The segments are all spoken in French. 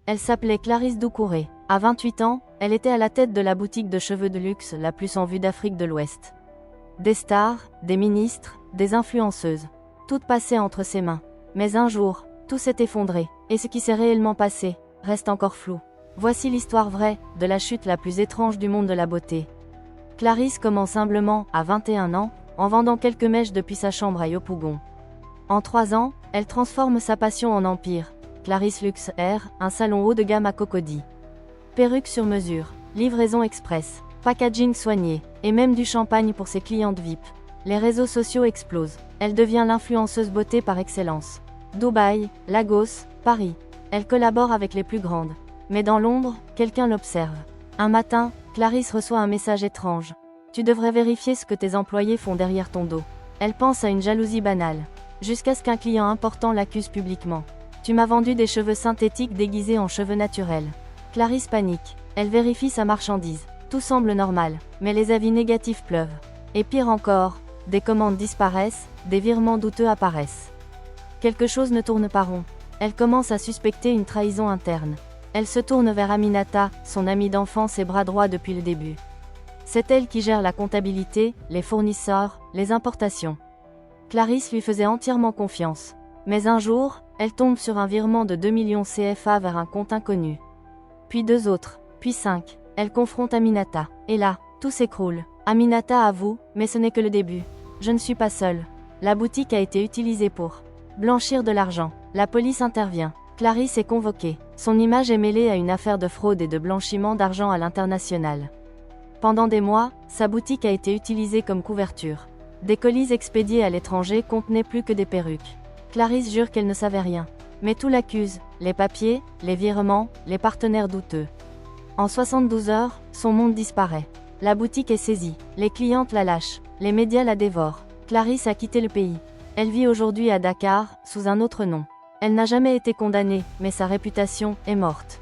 Elle s'appelait Clarisse Doucouré. À 28 ans, elle était à la tête de la boutique de cheveux de luxe la plus en vue d'Afrique de l'Ouest. Des stars, des ministres, des influenceuses. Tout passait entre ses mains. Mais un jour, tout s'est effondré. Et ce qui s'est réellement passé reste encore flou. Voici l'histoire vraie de la chute la plus étrange du monde de la beauté. Clarisse commence humblement, à 21 ans, en vendant quelques mèches depuis sa chambre à Yopougon. En 3 ans, elle transforme sa passion en empire. Clarisse Luxe Air, un salon haut de gamme à Cocody. Perruque sur mesure, livraison express, packaging soigné, et même du champagne pour ses clientes VIP. Les réseaux sociaux explosent. Elle devient l'influenceuse beauté par excellence. Dubaï, Lagos, Paris. Elle collabore avec les plus grandes. Mais dans l'ombre, quelqu'un l'observe. Un matin, Clarisse reçoit un message étrange. Tu devrais vérifier ce que tes employés font derrière ton dos. Elle pense à une jalousie banale. Jusqu'à ce qu'un client important l'accuse publiquement. Tu m'as vendu des cheveux synthétiques déguisés en cheveux naturels. Clarisse panique. Elle vérifie sa marchandise. Tout semble normal, mais les avis négatifs pleuvent. Et pire encore, des commandes disparaissent, des virements douteux apparaissent. Quelque chose ne tourne pas rond. Elle commence à suspecter une trahison interne. Elle se tourne vers Aminata, son amie d'enfance et bras droit depuis le début. C'est elle qui gère la comptabilité, les fournisseurs, les importations. Clarisse lui faisait entièrement confiance. Mais un jour, elle tombe sur un virement de 2 millions CFA vers un compte inconnu. Puis 2 autres, puis 5. Elle confronte Aminata. Et là, tout s'écroule. Aminata avoue, mais ce n'est que le début. Je ne suis pas seule. La boutique a été utilisée pour blanchir de l'argent. La police intervient. Clarisse est convoquée. Son image est mêlée à une affaire de fraude et de blanchiment d'argent à l'international. Pendant des mois, sa boutique a été utilisée comme couverture. Des colis expédiés à l'étranger contenaient plus que des perruques. Clarisse jure qu'elle ne savait rien. Mais tout l'accuse, les papiers, les virements, les partenaires douteux. En 72 heures, son monde disparaît. La boutique est saisie, les clientes la lâchent, les médias la dévorent. Clarisse a quitté le pays. Elle vit aujourd'hui à Dakar, sous un autre nom. Elle n'a jamais été condamnée, mais sa réputation est morte.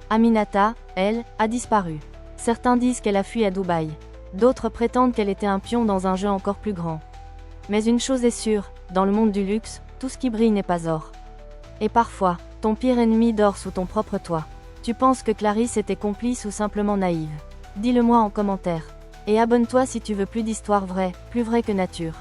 Aminata, elle, a disparu. Certains disent qu'elle a fui à Dubaï. D'autres prétendent qu'elle était un pion dans un jeu encore plus grand. Mais une chose est sûre, dans le monde du luxe, tout ce qui brille n'est pas or. Et parfois, ton pire ennemi dort sous ton propre toit. Tu penses que Clarisse était complice ou simplement naïve? Dis-le moi en commentaire. Et abonne-toi si tu veux plus d'histoires vraies, plus vraies que nature.